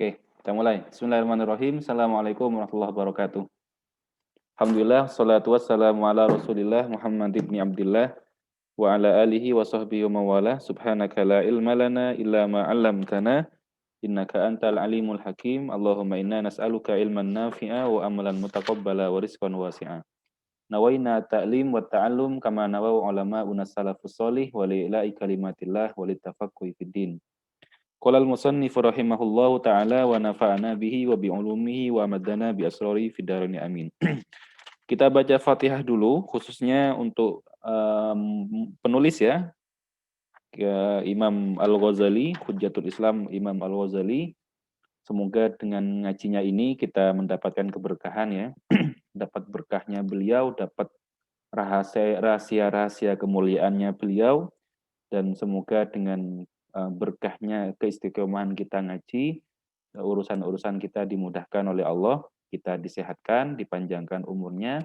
Oke, kita mulai. Bismillahirrahmanirrahim. Assalamualaikum warahmatullahi wabarakatuh. Alhamdulillah, salatu wassalamu ala rasulillah Muhammad ibn Abdillah wa ala alihi wa sahbihi wa mawala. Subhanaka la ilma lana illa ma 'allamtana innaka antal alimul hakim. Allahumma inna nas'aluka ilman nafi'a wa amalan mutaqabbala wa rizqan wasi'a. Nawaina ta'lim wa ta'allum kama nawau ulama'una salafus shalih wa li'ila'i kalimatillah wa litafaqquhi fid din. Qala al-musannif rahimahullahu taala wa nafa'ana bihi wa bi ulumihi wa madana bi asrari fid dharain amin. Kita baca Fatihah dulu khususnya untuk penulis ya, Imam Al-Ghazali, Hujjatul Islam Imam Al-Ghazali. Semoga dengan ngajinya ini kita mendapatkan keberkahan ya. Dapat berkahnya beliau, dapat rahasia-rahasia kemuliaannya beliau, dan semoga dengan berkahnya keistiqomahan kita ngaji, urusan-urusan kita dimudahkan oleh Allah, kita disehatkan, dipanjangkan umurnya,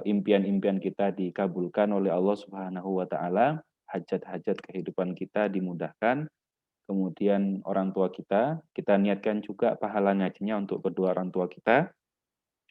impian-impian kita dikabulkan oleh Allah Subhanahu wa taala, hajat-hajat kehidupan kita dimudahkan. Kemudian orang tua kita niatkan juga pahala ngajinya untuk kedua orang tua kita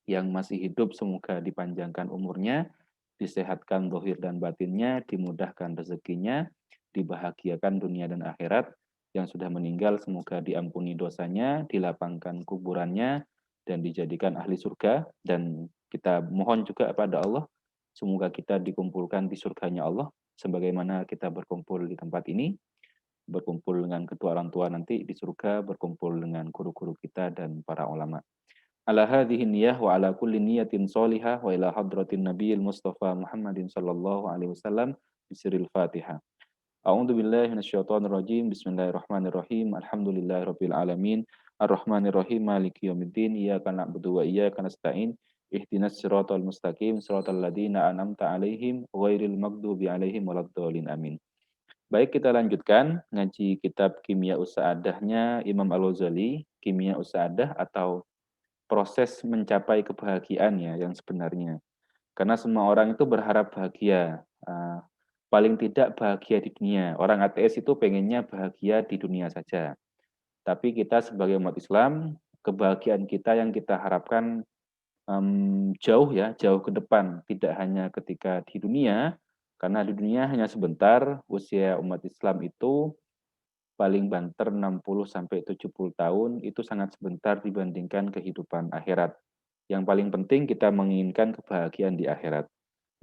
yang masih hidup, semoga dipanjangkan umurnya, disehatkan zahir dan batinnya, dimudahkan rezekinya, dibahagiakan dunia dan akhirat. Yang sudah meninggal semoga diampuni dosanya, dilapangkan kuburannya, dan dijadikan ahli surga. Dan kita mohon juga kepada Allah, semoga kita dikumpulkan di surganya Allah, sebagaimana kita berkumpul di tempat ini, berkumpul dengan kedua orang tua nanti di surga, berkumpul dengan guru-guru kita dan para ulama. Ala hadhihi niyyah wa ala kulli niyatin sholihah wa ila hadratin nabiyil mustafa Muhammadin sallallahu alaihi wasallam bisiril Fatihah. A'udzu billahi minasyaitonir rajim. Bismillahirrahmanirrahim. Alhamdulillahirabbil alamin. Arrahmanirrahim. Maliki yaumiddin. Iyyaka na'budu wa iyyaka nasta'in. Ihdinas siratal mustaqim. Siratal ladzina an'amta 'alaihim ghairil maghdubi 'alaihim waladdallin. Amin. Baik, kita lanjutkan ngaji kitab Kimia Sa'adahnya Imam Al-Ghazali, Kimia Sa'adah atau proses mencapai kebahagiaan ya yang sebenarnya. Karena semua orang itu berharap bahagia. Paling tidak bahagia di dunia. Orang ateis itu pengennya bahagia di dunia saja. Tapi kita sebagai umat Islam, kebahagiaan kita yang kita harapkan jauh ya, jauh ke depan. Tidak hanya ketika di dunia, karena di dunia hanya sebentar. Usia umat Islam itu paling banter 60 sampai 70 tahun, itu sangat sebentar dibandingkan kehidupan akhirat. Yang paling penting kita menginginkan kebahagiaan di akhirat.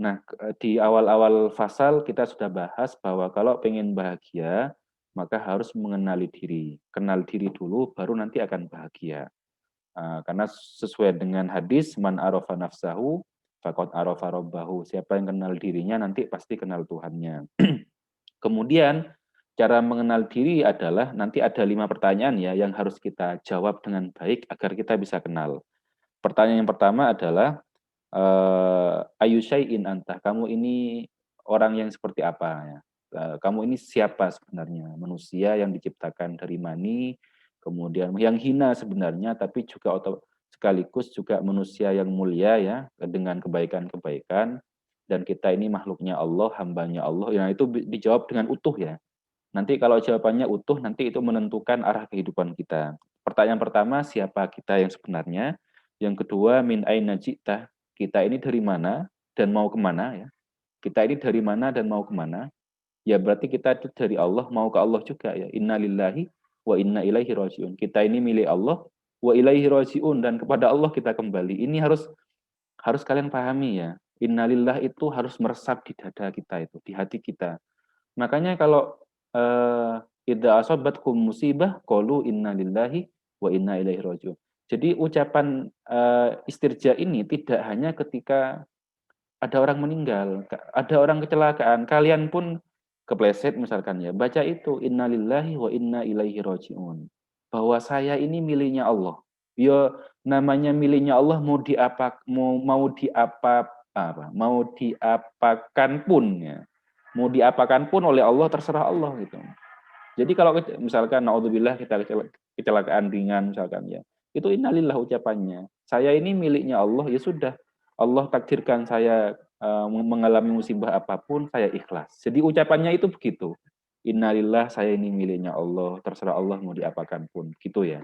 Nah, di awal-awal fasal kita sudah bahas bahwa kalau pengen bahagia, maka harus mengenali diri. Kenal diri dulu, baru nanti akan bahagia. Karena sesuai dengan hadis, man arafa nafsahu, faqad arafa rabbahu. Siapa yang kenal dirinya, nanti pasti kenal Tuhannya. Kemudian, cara mengenal diri adalah nanti ada 5 pertanyaan ya yang harus kita jawab dengan baik agar kita bisa kenal. Pertanyaan yang pertama adalah, ayu syai'in anta, kamu ini orang yang seperti apa ya? Kamu ini siapa sebenarnya? Manusia yang diciptakan dari mani, kemudian yang hina sebenarnya, tapi juga sekaligus juga manusia yang mulia ya, dengan kebaikan-kebaikan, dan kita ini makhluknya Allah, hambanya Allah. Ya itu dijawab dengan utuh ya. Nanti kalau jawabannya utuh, nanti itu menentukan arah kehidupan kita. Pertanyaan pertama, siapa kita yang sebenarnya? Yang kedua, min aina ji'ta, kita ini dari mana dan mau kemana ya? Kita ini dari mana dan mau kemana? Ya berarti kita itu dari Allah, mau ke Allah juga ya. Inna lillahi wa inna ilaihi raji'un. Kita ini milik Allah, wa ilaihi raji'un, dan kepada Allah kita kembali. Ini harus harus kalian pahami ya. Innalillah itu harus meresap di dada kita itu, di hati kita. Makanya kalau idza asabatkum musibah qalu innalillahi wa inna ilaihi raji'un. Jadi ucapan istirja ini tidak hanya ketika ada orang meninggal, ada orang kecelakaan, kalian pun kepleset misalkan ya, baca itu innalillahi wa inna ilaihi raji'un. Bahwa saya ini miliknya Allah. Ya namanya miliknya Allah, mau diapakan pun ya. Mau diapakan pun oleh Allah, terserah Allah gitu. Jadi kalau misalkan naudzubillah kita kecelakaan ringan misalkan ya, itu innalillah ucapannya. Saya ini miliknya Allah, ya sudah. Allah takdirkan saya mengalami musibah apapun, saya ikhlas. Jadi ucapannya itu begitu. Innalillah, saya ini miliknya Allah, terserah Allah mau diapakan pun, gitu ya.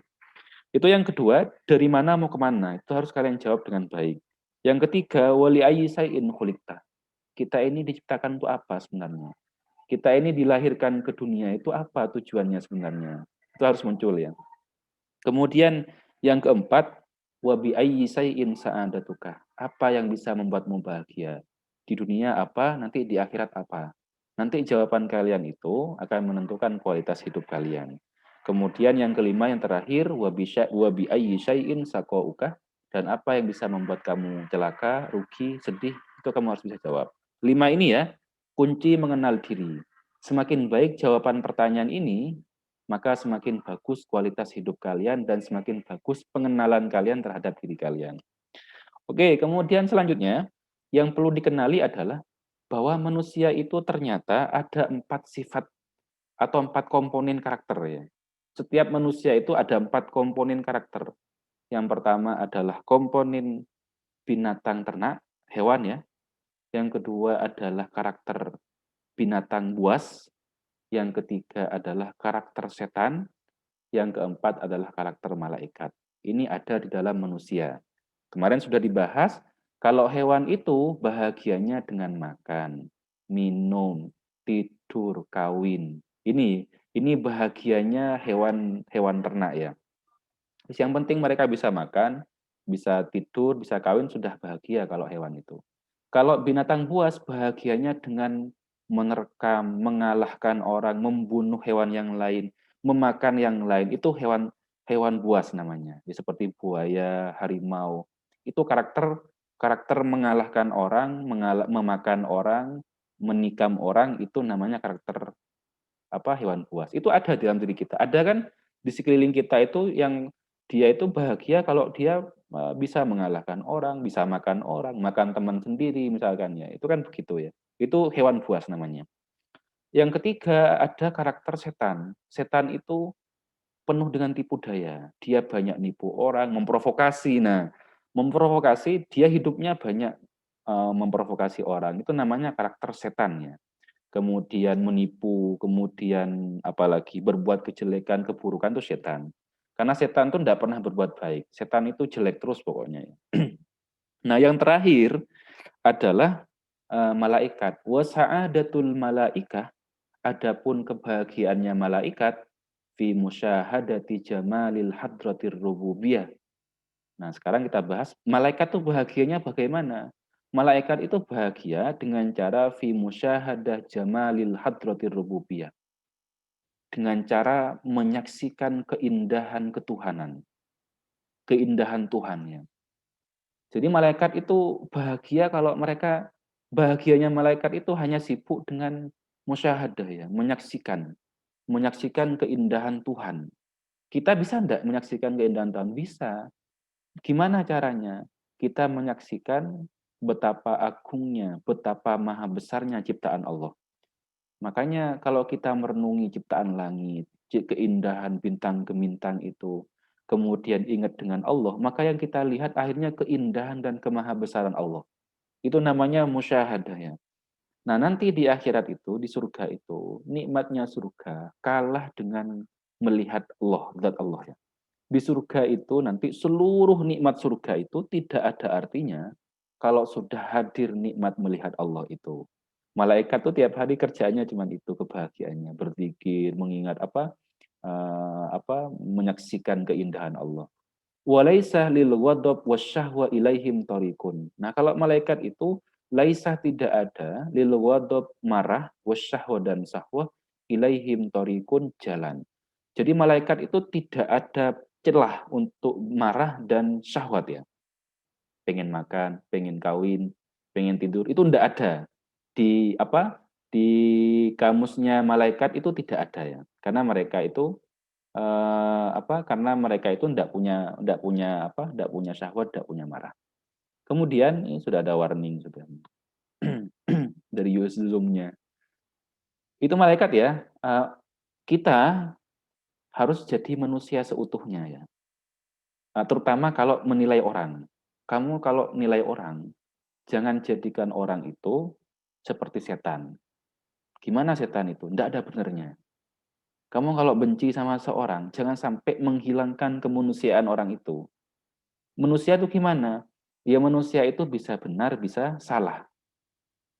Itu yang kedua, dari mana mau kemana? Itu harus kalian jawab dengan baik. Yang ketiga, wali ayyi syai'in khuliqta. Kita ini diciptakan untuk apa sebenarnya? Kita ini dilahirkan ke dunia itu apa tujuannya sebenarnya? Itu harus muncul ya. Kemudian yang keempat, wa bi ayyi syai'in sa'adatuka. Apa yang bisa membuatmu bahagia? Di dunia apa, nanti di akhirat apa? Nanti jawaban kalian itu akan menentukan kualitas hidup kalian. Kemudian yang kelima, yang terakhir, wa bi ayyi syai'in saqauka. Dan apa yang bisa membuat kamu celaka, rugi, sedih, itu kamu harus bisa jawab. 5 ini ya, kunci mengenal diri. Semakin baik jawaban pertanyaan ini, maka semakin bagus kualitas hidup kalian dan semakin bagus pengenalan kalian terhadap diri kalian. Oke, kemudian selanjutnya yang perlu dikenali adalah bahwa manusia itu ternyata ada 4 sifat atau 4 komponen karakter ya. Setiap manusia itu ada 4 komponen karakter. Yang pertama adalah komponen binatang ternak, hewan ya. Yang kedua adalah karakter binatang buas. Yang ketiga adalah karakter setan. Yang keempat adalah karakter malaikat. Ini ada di dalam manusia. Kemarin sudah dibahas, kalau hewan itu bahagianya dengan makan, minum, tidur, kawin. Ini bahagianya hewan ternak ya. Yang penting mereka bisa makan, bisa tidur, bisa kawin, sudah bahagia kalau hewan itu. Kalau binatang buas bahagianya dengan menerkam, mengalahkan orang, membunuh hewan yang lain, memakan yang lain. Itu hewan hewan buas namanya. Ya, seperti buaya, harimau. Itu karakter karakter mengalahkan orang, memakan orang, menikam orang, itu namanya karakter apa hewan buas. Itu ada di dalam diri kita. Ada kan di sekeliling kita itu yang dia itu bahagia kalau dia bisa mengalahkan orang, bisa makan orang, makan teman sendiri misalkan ya. Itu kan begitu ya. Itu hewan buas namanya. Yang ketiga ada karakter setan. Setan itu penuh dengan tipu daya. Dia banyak nipu orang, memprovokasi. Nah, memprovokasi dia hidupnya banyak memprovokasi orang. Itu namanya karakter setan ya. Kemudian menipu, kemudian apalagi berbuat kejelekan, keburukan itu setan. Karena setan itu tidak pernah berbuat baik. Setan itu jelek terus pokoknya. Nah, yang terakhir adalah malaikat. Wa sa'adatul malaikah, adapun kebahagiaannya malaikat fi musyahadati jamalil hadratir rububiyah. Nah, sekarang kita bahas malaikat itu bahagianya bagaimana? Malaikat itu bahagia dengan cara fi musyahadah jamalil hadratir rububiyah. Dengan cara menyaksikan keindahan ketuhanan, keindahan Tuhannya. Jadi malaikat itu bahagia kalau mereka bahagianya malaikat itu hanya sibuk dengan musyahadah ya, menyaksikan keindahan Tuhan. Kita bisa enggak menyaksikan keindahan Tuhan? Bisa. Gimana caranya? Kita menyaksikan betapa agungnya, betapa maha besarnya ciptaan Allah. Makanya kalau kita merenungi ciptaan langit, keindahan bintang gemintang itu, kemudian ingat dengan Allah, maka yang kita lihat akhirnya keindahan dan kemahabesaran Allah. Itu namanya musyahadah ya. Nah, nanti di akhirat itu, di surga itu, nikmatnya surga kalah dengan melihat Allah, zat Allah ya. Di surga itu nanti seluruh nikmat surga itu tidak ada artinya kalau sudah hadir nikmat melihat Allah itu. Malaikat tuh tiap hari kerjanya cuma itu kebahagiaannya, berzikir, mengingat menyaksikan keindahan Allah. Walaisa lil ghadab wasyahwa ilaihim tariqun. Nah, kalau malaikat itu laisa tidak ada lil ghadab marah wasyahwa dan sahwa ilaihim tariqun jalan. Jadi malaikat itu tidak ada celah untuk marah dan syahwat ya. Pengen makan, pengen kawin, pengen tidur itu tidak ada. Di apa? Di kamusnya malaikat itu tidak ada ya. Karena mereka itu karena mereka itu tidak punya syahwat, tidak punya marah. Kemudian ini sudah ada warning sudah dari US Zoom-nya. Itu malaikat ya. Kita harus jadi manusia seutuhnya ya. Terutama kalau menilai orang. Kamu kalau nilai orang, jangan jadikan orang itu seperti setan. Gimana setan itu? Tidak ada benernya. Kamu kalau benci sama seorang, jangan sampai menghilangkan kemanusiaan orang itu. Manusia itu gimana? Ya manusia itu bisa benar, bisa salah.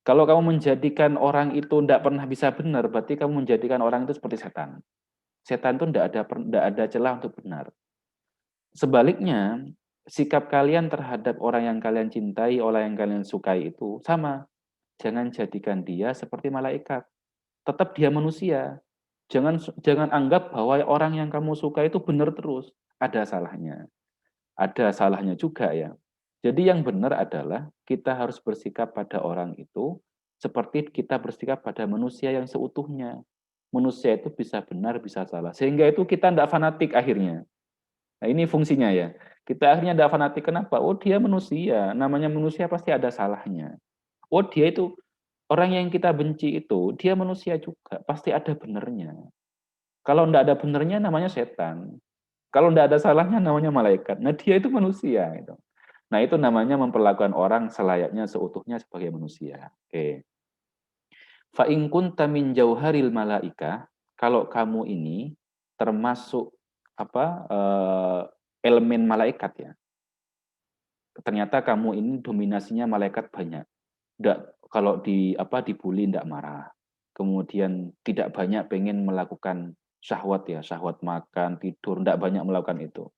Kalau kamu menjadikan orang itu tidak pernah bisa benar, berarti kamu menjadikan orang itu seperti setan. Setan itu tidak ada celah untuk benar. Sebaliknya, sikap kalian terhadap orang yang kalian cintai, orang yang kalian sukai itu sama. Jangan jadikan dia seperti malaikat. Tetap dia manusia. Jangan jangan anggap bahwa orang yang kamu suka itu benar terus. Ada salahnya. Ada salahnya juga ya. Jadi yang benar adalah kita harus bersikap pada orang itu seperti kita bersikap pada manusia yang seutuhnya. Manusia itu bisa benar, bisa salah. Sehingga itu kita tidak fanatik akhirnya. Nah ini fungsinya ya. Kita akhirnya tidak fanatik. Kenapa? Oh dia manusia. Namanya manusia pasti ada salahnya. Oh dia itu, orang yang kita benci itu, dia manusia juga. Pasti ada benernya. Kalau tidak ada benernya namanya setan. Kalau tidak ada salahnya namanya malaikat. Nah dia itu manusia. Gitu. Nah itu namanya memperlakukan orang selayaknya seutuhnya sebagai manusia. Oke. Fa in kunta min jauharil malaika, kalau kamu ini termasuk apa elemen malaikat ya. Ternyata kamu ini dominasinya malaikat banyak. Nggak, kalau dibully tidak marah. Kemudian tidak banyak pengen melakukan syahwat ya, syahwat makan, tidur, tidak banyak melakukan itu.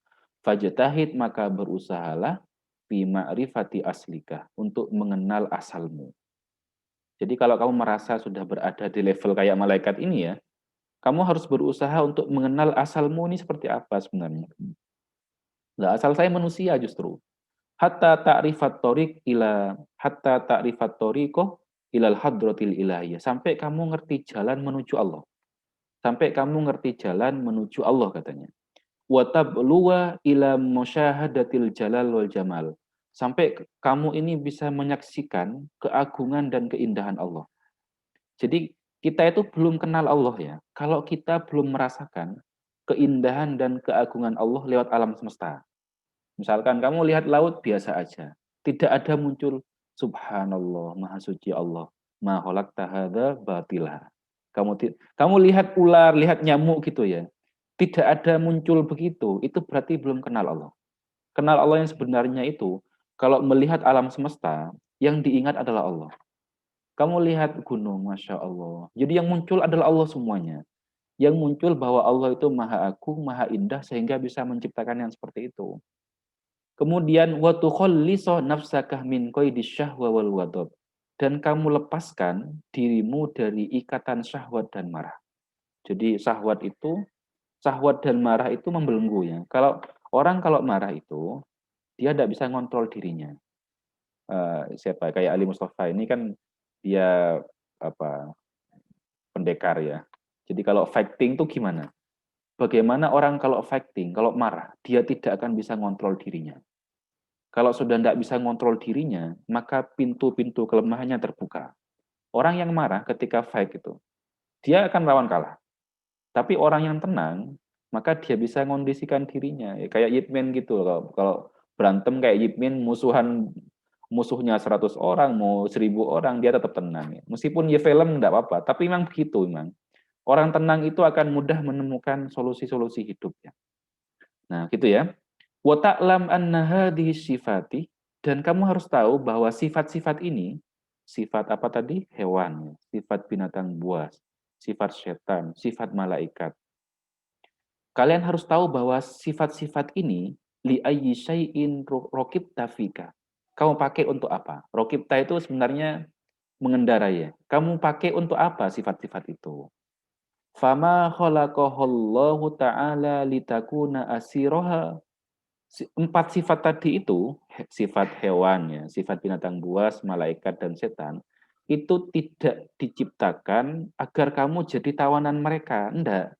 Fajtahid, maka berusahalah fi ma'rifati aslika, untuk mengenal asalmu. Jadi kalau kamu merasa sudah berada di level kayak malaikat ini ya, kamu harus berusaha untuk mengenal asalmu ini seperti apa sebenarnya. Nah, asal saya manusia justru. Hatta ta'rifat tariqah ilal hadratil ilahiyah. Sampai kamu ngerti jalan menuju Allah. Sampai kamu ngerti jalan menuju Allah katanya. Wa tabluwa ila musyahadatil jalal wal jamal. Sampai kamu ini bisa menyaksikan keagungan dan keindahan Allah. Jadi kita itu belum kenal Allah ya. Kalau kita belum merasakan keindahan dan keagungan Allah lewat alam semesta. Misalkan kamu lihat laut biasa aja. Tidak ada muncul subhanallah, maha suci Allah. Ma khalaqta hadza batila. Kamu lihat ular, lihat nyamuk gitu ya. Tidak ada muncul begitu, itu berarti belum kenal Allah. Kenal Allah yang sebenarnya itu, kalau melihat alam semesta, yang diingat adalah Allah. Kamu lihat gunung, Masya Allah. Jadi yang muncul adalah Allah semuanya. Yang muncul bahwa Allah itu maha agung, maha indah, sehingga bisa menciptakan yang seperti itu. Kemudian wa tukhallisu nafsaka min qaidis syahwa wal wadab. Dan kamu lepaskan dirimu dari ikatan syahwat dan marah. Jadi syahwat dan marah itu membelenggu ya. Kalau marah itu dia tidak bisa ngontrol dirinya. Siapa kayak Ali Mustafa ini kan dia apa pendekar ya. Jadi kalau fighting itu gimana? Bagaimana orang kalau fighting, kalau marah, dia tidak akan bisa ngontrol dirinya. Kalau sudah tidak bisa ngontrol dirinya, maka pintu-pintu kelemahannya terbuka. Orang yang marah ketika fight itu, dia akan lawan kalah. Tapi orang yang tenang, maka dia bisa mengondisikan dirinya. Ya, kayak Ip Man gitu. Kalau berantem kayak Ip Man, musuhnya 100 orang, mau 1000 orang, dia tetap tenang. Ya. Meskipun ya film tidak apa-apa, tapi memang begitu memang. Orang tenang itu akan mudah menemukan solusi-solusi hidupnya. Nah, gitu ya. Wa ta'lam anna hadhihi sifati, dan kamu harus tahu bahwa sifat-sifat ini, sifat apa tadi? Hewan, sifat binatang buas, sifat setan, sifat malaikat. Kalian harus tahu bahwa sifat-sifat ini li ayyi syai'in rokibta fika. Kamu pakai untuk apa? Rokibta itu sebenarnya mengendarai ya. Kamu pakai untuk apa sifat-sifat itu? Fama khalaqahallahu ta'ala litakuna asiroha. Empat sifat tadi itu, sifat hewan ya, sifat binatang buas, malaikat, dan setan, itu tidak diciptakan agar kamu jadi tawanan mereka. Enggak.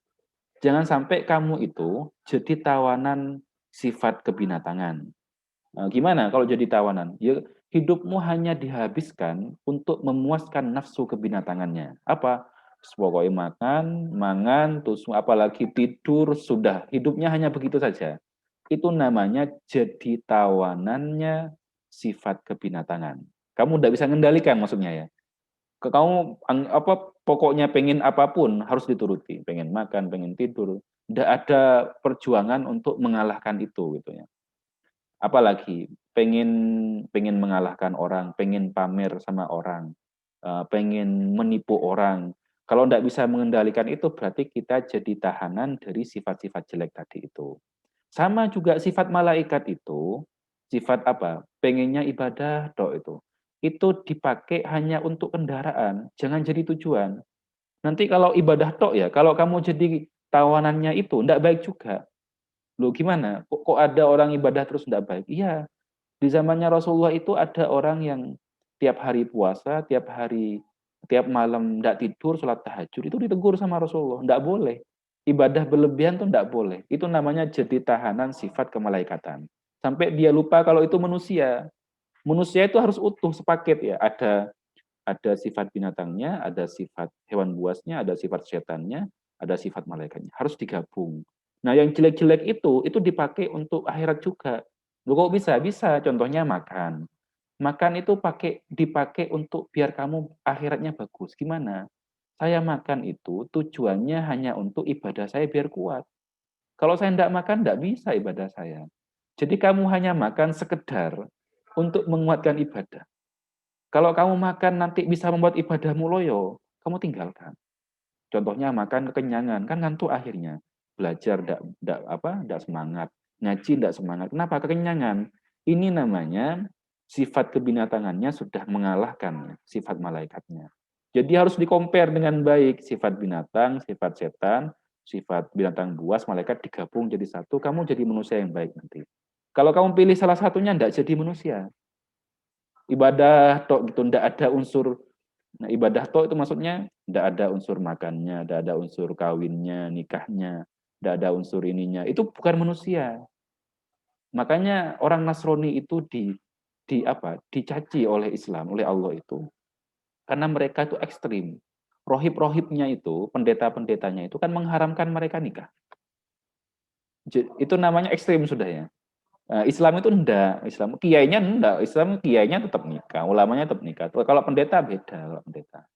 Jangan sampai kamu itu jadi tawanan sifat kebinatangan. Nah, gimana kalau jadi tawanan? Ya, hidupmu hanya dihabiskan untuk memuaskan nafsu kebinatangannya. Apa? Pokoknya makan, mangan, terus apalagi tidur, sudah. Hidupnya hanya begitu saja. Itu namanya jadi tawanannya sifat kebinatangan. Kamu tidak bisa mengendalikan maksudnya ya. Kamu apa pokoknya pengen apapun harus dituruti, pengen makan, pengen tidur, ndak ada perjuangan untuk mengalahkan itu gitu ya. Apalagi pengen pengen mengalahkan orang, pengen pamer sama orang, pengen menipu orang. Kalau ndak bisa mengendalikan itu berarti kita jadi tahanan dari sifat-sifat jelek tadi itu. Sama juga sifat malaikat itu, sifat apa? Pengennya ibadah tok itu. Itu dipakai hanya untuk kendaraan, jangan jadi tujuan. Nanti kalau ibadah tok ya, kalau kamu jadi tawanannya itu, ndak baik juga. Loh gimana? Kok ada orang ibadah terus ndak baik? Iya, di zamannya Rasulullah itu ada orang yang tiap hari puasa, tiap malam ndak tidur, sholat tahajud, itu ditegur sama Rasulullah, ndak boleh. Ibadah berlebihan tuh ndak boleh. Itu namanya jadi tahanan sifat kemalaikatan. Sampai dia lupa kalau itu manusia. Manusia itu harus utuh sepaket ya. Ada sifat binatangnya, ada sifat hewan buasnya, ada sifat setannya, ada sifat malaikatnya. Harus digabung. Nah, yang jelek-jelek itu dipakai untuk akhirat juga. Loh, kok bisa? Bisa. Contohnya makan. Makan itu dipakai untuk biar kamu akhiratnya bagus. Gimana? Saya makan itu tujuannya hanya untuk ibadah saya biar kuat. Kalau saya tidak makan, tidak bisa ibadah saya. Jadi kamu hanya makan sekedar untuk menguatkan ibadah. Kalau kamu makan nanti bisa membuat ibadahmu loyo, kamu tinggalkan. Contohnya makan kekenyangan, kan ngantuk akhirnya. Belajar tidak semangat, ngaji tidak semangat. Kenapa? Kekenyangan. Ini namanya sifat kebinatangannya sudah mengalahkan sifat malaikatnya. Jadi harus dikompar dengan baik sifat binatang, sifat setan, sifat binatang buas, malaikat digabung jadi satu, kamu jadi manusia yang baik nanti. Kalau kamu pilih salah satunya, tidak jadi manusia. Ibadah tok gitu, tidak ada unsur. Nah, ibadah tok itu maksudnya tidak ada unsur makannya, tidak ada unsur kawinnya, nikahnya, tidak ada unsur ininya. Itu bukan manusia. Makanya orang Nasrani itu dicaci oleh Islam, oleh Allah itu. Karena mereka itu ekstrim. Rohib-rohibnya itu, pendeta-pendetanya itu kan mengharamkan mereka nikah. Itu namanya ekstrim sudah ya. Islam itu enggak, Islam kiainya enggak, Islam kiainya tetap nikah, ulamanya tetap nikah. Kalau pendeta beda, kalau pendeta.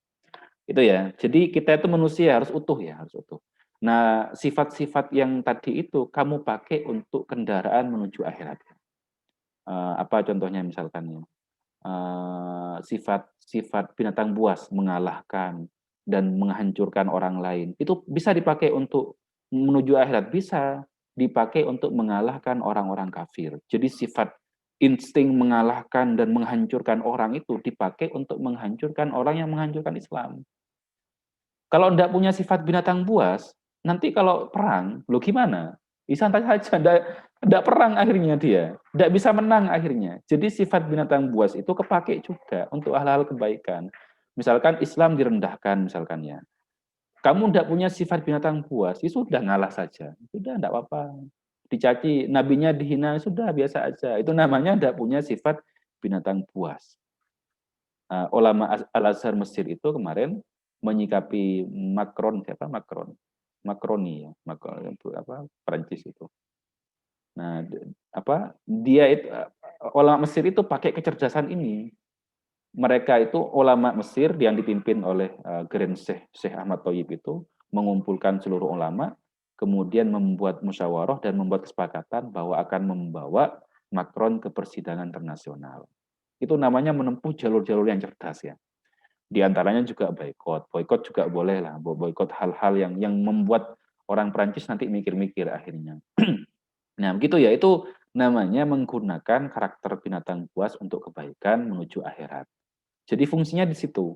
Itu ya. Jadi kita itu manusia harus utuh ya, harus utuh. Nah, sifat-sifat yang tadi itu kamu pakai untuk kendaraan menuju akhirat. Apa contohnya misalkan ya? Sifat-sifat binatang buas mengalahkan dan menghancurkan orang lain. Itu bisa dipakai untuk menuju akhirat, bisa dipakai untuk mengalahkan orang-orang kafir. Jadi sifat insting mengalahkan dan menghancurkan orang itu dipakai untuk menghancurkan orang yang menghancurkan Islam. Kalau tidak punya sifat binatang buas, nanti kalau perang, lo gimana? Santai saja, tidak perang akhirnya dia. Tidak bisa menang akhirnya. Jadi sifat binatang buas itu kepake juga untuk hal-hal kebaikan. Misalkan Islam direndahkan, misalkan ya. Kamu tidak punya sifat binatang buas, itu sudah ngalah saja. Sudah, tidak apa-apa. Dicaci, nabinya dihina, sudah biasa aja. Itu namanya tidak punya sifat binatang buas. Ulama Al-Azhar Mesir itu kemarin menyikapi Macron, siapa Macron? Macroni ya, Macron apa Prancis itu. Nah, dia itu ulama Mesir itu pakai kecerdasan ini. Mereka itu ulama Mesir yang dipimpin oleh Grand Syekh Ahmad Thoyyib itu mengumpulkan seluruh ulama, kemudian membuat musyawarah dan membuat kesepakatan bahwa akan membawa Macron ke persidangan internasional. Itu namanya menempuh jalur-jalur yang cerdas ya. Di antaranya juga boykot. Boykot juga boleh lah, boykot hal-hal yang membuat orang Prancis nanti mikir-mikir akhirnya. Nah, begitu ya, itu namanya menggunakan karakter binatang buas untuk kebaikan menuju akhirat. Jadi fungsinya di situ.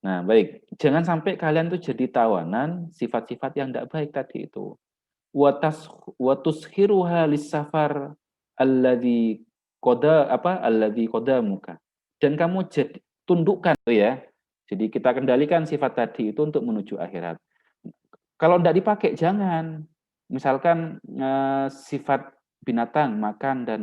Nah, baik, jangan sampai kalian tuh jadi tawanan sifat-sifat yang tidak baik tadi itu. Watushiruha lisafar alladzi qada muka. Dan kamu jadi tundukkan tuh ya. Jadi kita kendalikan sifat tadi itu untuk menuju akhirat. Kalau tidak dipakai jangan. Misalkan sifat binatang makan dan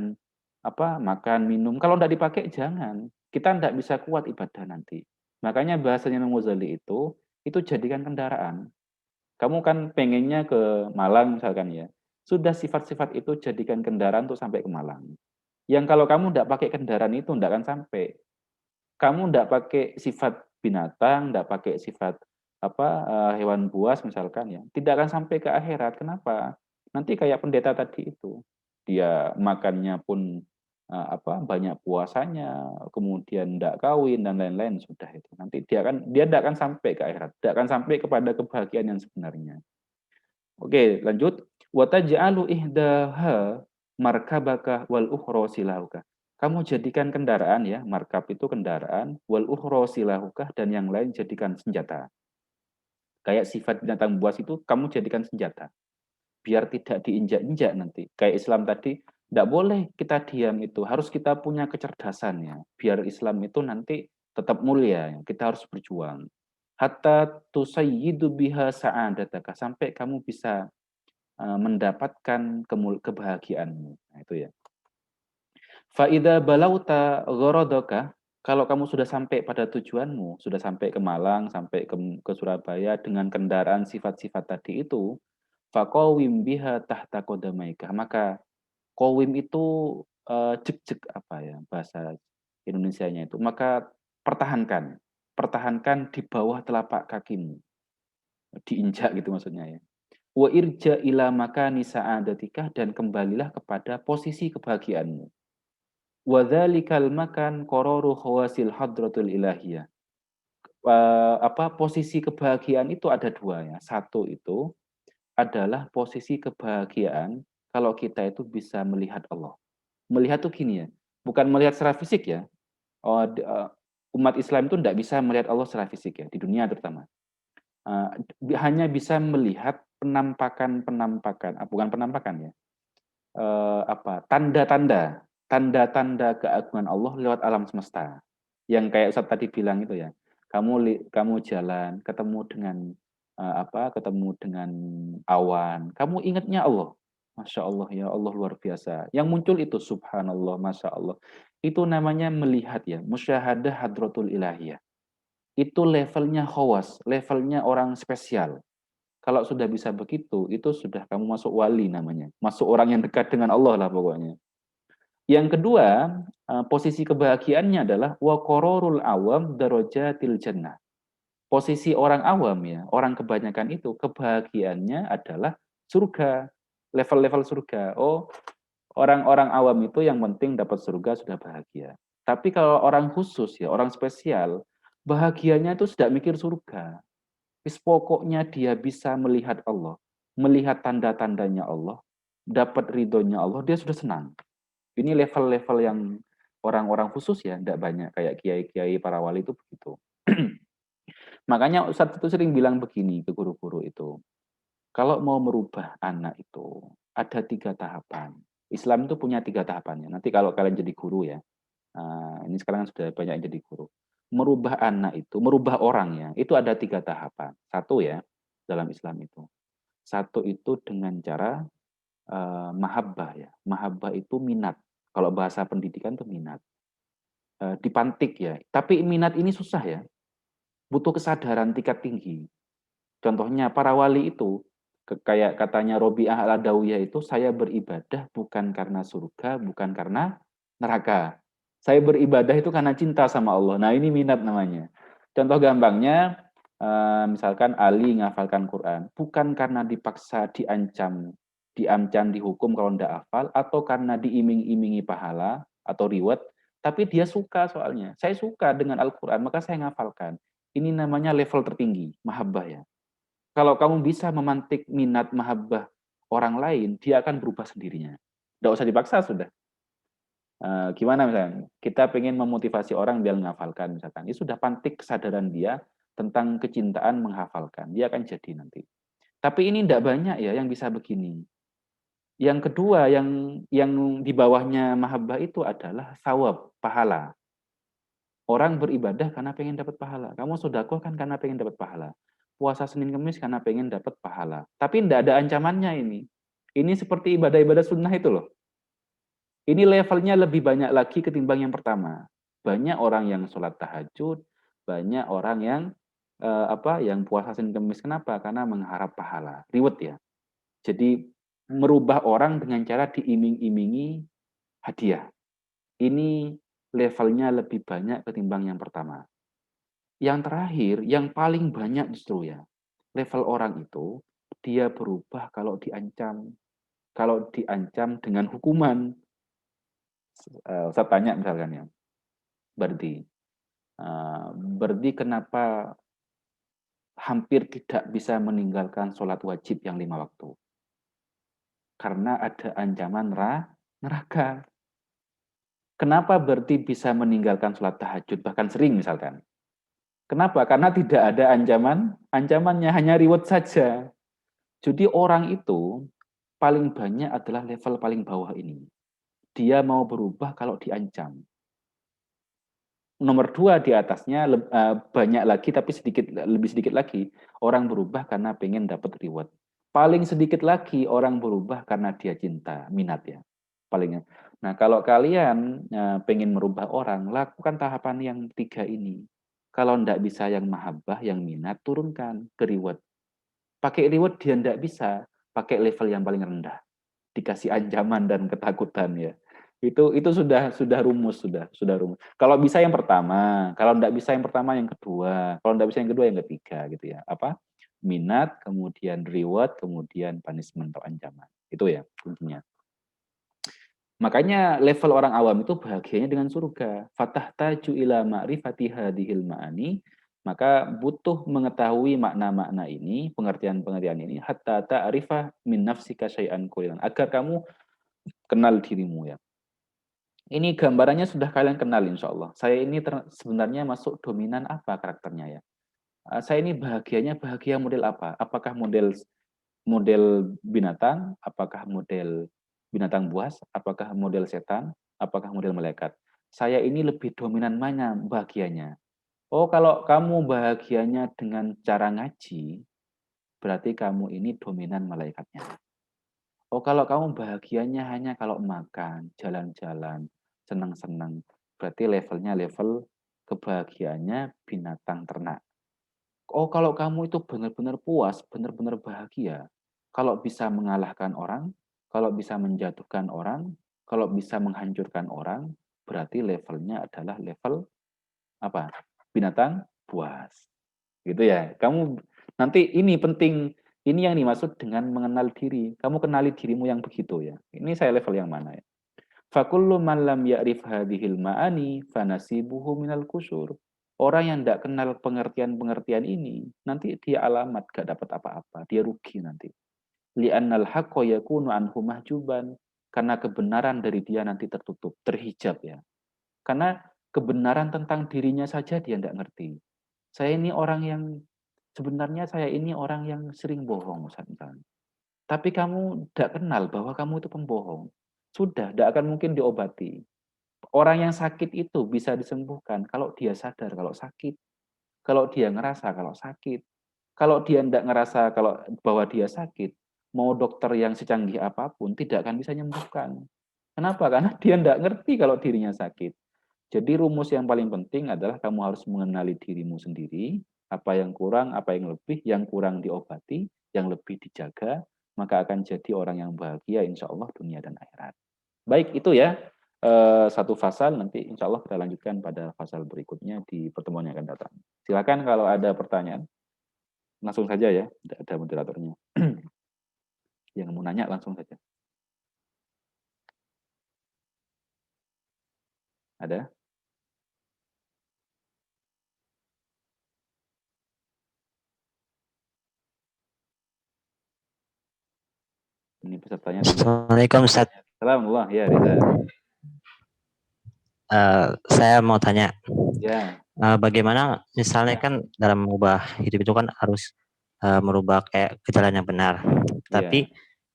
makan minum. Kalau tidak dipakai jangan. Kita tidak bisa kuat ibadah nanti. Makanya bahasanya Imam Ghazali itu jadikan kendaraan. Kamu kan pengennya ke Malang misalkan ya. Sudah sifat-sifat itu jadikan kendaraan untuk sampai ke Malang. Yang kalau kamu tidak pakai kendaraan itu tidak akan sampai. Kamu tidak pakai sifat binatang, nggak pakai sifat hewan buas misalkan ya, tidak akan sampai ke akhirat. Kenapa? Nanti kayak pendeta tadi itu, dia makannya pun banyak puasanya, kemudian nggak kawin dan lain-lain, sudah itu. Nanti dia nggak akan sampai ke akhirat, nggak akan sampai kepada kebahagiaan yang sebenarnya. Oke, lanjut. Wa taj'alu ihdaha markabaka wal ukhra silahuka. Kamu jadikan kendaraan ya, markab itu kendaraan, wal ukhra silahuka, dan yang lain jadikan senjata. Kayak sifat binatang buas itu kamu jadikan senjata. Biar tidak diinjak-injak nanti. Kayak Islam tadi, tidak boleh kita diam itu. Harus kita punya kecerdasan ya. Biar Islam itu nanti tetap mulia. Kita harus berjuang. Hatta tusayyidu biha sa'adataka. Sampai kamu bisa mendapatkan kebahagiaanmu. Nah, itu ya. Faida balauta gharadaka, kalau kamu sudah sampai pada tujuanmu, sudah sampai ke Malang, sampai ke Surabaya dengan kendaraan sifat-sifat tadi itu, faqawim biha tahta qadamaika. Maka qawim itu jek-jek apa ya bahasa Indonesianya itu. Maka pertahankan. Pertahankan di bawah telapak kakimu. Diinjak gitu maksudnya ya. Wa irja ila makani sa'adatika, dan kembalilah kepada posisi kebahagiaanmu. Wa dzalikal makan qararu khawasil hadratul ilahiyah. Posisi kebahagiaan itu ada dua ya. Satu itu adalah posisi kebahagiaan kalau kita itu bisa melihat Allah. Melihat tuh gini ya, bukan melihat secara fisik ya. Oh, umat Islam itu tidak bisa melihat Allah secara fisik ya, di dunia terutama. Hanya bisa melihat penampakan-penampakan, bukan penampakan ya, tanda-tanda, tanda-tanda keagungan Allah lewat alam semesta. Yang kayak Ustaz tadi bilang itu ya, kamu jalan, ketemu dengan awan, kamu ingatnya Allah. Masya Allah, ya Allah luar biasa. Yang muncul itu subhanallah, Masya Allah. Itu namanya melihat ya, musyahadah hadratul ilahiyah. Itu levelnya khawas, levelnya orang spesial. Kalau sudah bisa begitu, itu sudah kamu masuk wali namanya. Masuk orang yang dekat dengan Allah lah pokoknya. Yang kedua, posisi kebahagiaannya adalah wa qararul awam darajatil jannah. Posisi orang awam ya, orang kebanyakan itu kebahagiaannya adalah surga, level-level surga. Oh, orang-orang awam itu yang penting dapat surga sudah bahagia. Tapi kalau orang khusus ya, orang spesial, bahagianya itu sudah mikir surga. Pokoknya dia bisa melihat Allah, melihat tanda-tandanya Allah, dapat ridhonya Allah, dia sudah senang. Ini level-level yang orang-orang khusus ya, tidak banyak kayak kiai-kiai para wali itu begitu. Makanya Ustadz itu sering bilang begini ke guru-guru itu, kalau mau merubah anak itu ada 3 tahapan. Islam itu punya 3 tahapannya. Nanti kalau kalian jadi guru ya, ini sekarang sudah banyak yang jadi guru. Merubah anak itu, merubah orangnya, itu ada 3 tahapan. Satu ya, dalam Islam itu. Satu itu dengan cara mahabbah ya. Mahabbah itu minat. Kalau bahasa pendidikan itu minat. Dipantik ya. Tapi minat ini susah ya. Butuh kesadaran tingkat tinggi. Contohnya para wali itu, kayak katanya Robi'ah al-Adawiyah itu, saya beribadah bukan karena surga, bukan karena neraka. Saya beribadah itu karena cinta sama Allah. Nah ini minat namanya. Contoh gampangnya, misalkan Ali ngafalkan Quran, bukan karena dipaksa, diancam, dihukum kalau tidak hafal, atau karena diiming-imingi pahala atau reward, tapi dia suka soalnya. Saya suka dengan Al-Quran, maka saya ngafalkan. Ini namanya level tertinggi, mahabbah ya. Kalau kamu bisa memantik minat mahabbah orang lain, dia akan berubah sendirinya. Tidak usah dipaksa sudah. Gimana misalnya, kita pengen memotivasi orang biar menghafalkan misalkan. Ini sudah pantik kesadaran dia tentang kecintaan menghafalkan. Dia akan jadi nanti. Tapi ini tidak banyak ya yang bisa begini. Yang kedua, yang di bawahnya mahabbah itu adalah sawab, pahala. Orang beribadah karena pengen dapat pahala. Kamu sedekah kan karena pengen dapat pahala. Puasa Senin Kemis karena pengen dapat pahala. Tapi tidak ada ancamannya ini. Ini seperti ibadah-ibadah sunnah itu loh. Ini levelnya lebih banyak lagi ketimbang yang pertama. Banyak orang yang sholat tahajud, banyak orang yang puasa Senin Kemis. Kenapa? Karena mengharap pahala, reward ya. Jadi merubah orang dengan cara diiming-imingi hadiah. Ini levelnya lebih banyak ketimbang yang pertama. Yang terakhir, yang paling banyak justru ya, level orang itu dia berubah kalau diancam. Kalau diancam dengan hukuman. Saya tanya misalkan ya, berarti berarti kenapa hampir tidak bisa meninggalkan sholat wajib yang 5 waktu? Karena ada ancaman neraka. Kenapa berarti bisa meninggalkan sholat tahajud, bahkan sering misalkan? Kenapa? Karena tidak ada ancamannya hanya reward saja. Jadi orang itu paling banyak adalah level paling bawah ini. Dia mau berubah kalau diancam. Nomor 2 di atasnya banyak lagi tapi lebih sedikit lagi orang berubah karena pengen dapat reward. Paling sedikit lagi orang berubah karena dia cinta, minat ya. Palingnya. Nah, kalau kalian pengen merubah orang, lakukan tahapan yang 3 ini. Kalau tidak bisa yang mahabbah, yang minat, turunkan ke reward. Pakai reward dia tidak bisa, pakai level yang paling rendah. Dikasih ancaman dan ketakutan ya. Itu sudah rumus. Kalau bisa yang pertama, kalau tidak bisa yang pertama yang kedua, kalau tidak bisa yang kedua yang ketiga gitu ya. Apa? Minat, kemudian reward, kemudian punishment atau ancaman. Itu ya kuncinya. Makanya level orang awam itu bahagianya dengan surga. Fatahtaju ila ma'rifati hadhil ma'ani, maka butuh mengetahui makna-makna ini, pengertian-pengertian ini, hatta ta'rifah min nafsika syai'an qalilan, agar kamu kenal dirimu ya. Ini gambarannya sudah kalian kenal insya Allah. Saya ini sebenarnya masuk dominan apa karakternya ya. Saya ini bahagia model apa? Apakah model model binatang? Apakah model binatang buas? Apakah model setan? Apakah model malaikat? Saya ini lebih dominan mana bahagianya? Oh, kalau kamu bahagianya dengan cara ngaji, berarti kamu ini dominan malaikatnya. Oh, kalau kamu bahagianya hanya kalau makan, jalan-jalan, senang-senang, berarti levelnya level kebahagiaannya binatang ternak. Oh, kalau kamu itu benar-benar puas, benar-benar bahagia, kalau bisa mengalahkan orang, kalau bisa menjatuhkan orang, kalau bisa menghancurkan orang, berarti levelnya adalah level apa? Binatang puas. Gitu ya. Kamu nanti ini penting, ini yang dimaksud dengan mengenal diri. Kamu kenali dirimu yang begitu ya. Ini saya level yang mana ya? Fakullu man lam ya'rif hadhil ma'ani fanasibuhu minal kusur. Orang yang tidak kenal pengertian-pengertian ini, nanti dia alamat gak dapat apa-apa, dia rugi nanti. Li'annal haqqo yakunu anhu mahjuban, karena kebenaran dari dia nanti tertutup, terhijab ya. Karena kebenaran tentang dirinya saja dia tidak ngerti. Sebenarnya saya ini orang yang sering bohong, Ustaz, misalnya. Tapi kamu tidak kenal bahwa kamu itu pembohong. Sudah, tidak akan mungkin diobati. Orang yang sakit itu bisa disembuhkan kalau dia sadar kalau sakit, kalau dia ngerasa kalau sakit. Kalau dia tidak ngerasa bahwa dia sakit, mau dokter yang secanggih apapun tidak akan bisa menyembuhkan. Kenapa? Karena dia tidak ngerti kalau dirinya sakit. Jadi rumus yang paling penting adalah kamu harus mengenali dirimu sendiri, apa yang kurang, apa yang lebih, yang kurang diobati, yang lebih dijaga, maka akan jadi orang yang bahagia insya Allah dunia dan akhirat. Baik, itu ya satu fasal, nanti insya Allah kita lanjutkan pada fasal berikutnya di pertemuan yang akan datang. Silakan kalau ada pertanyaan, langsung saja ya, tidak ada moderatornya. Yang mau nanya langsung saja. Ada? Ini pesertanya. Assalamualaikum Ustaz. Assalamualaikum, ya Riza. Saya mau tanya, Ya, bagaimana misalnya kan dalam mengubah hidup itu kan harus merubah kayak ke jalan yang benar. ya. Tapi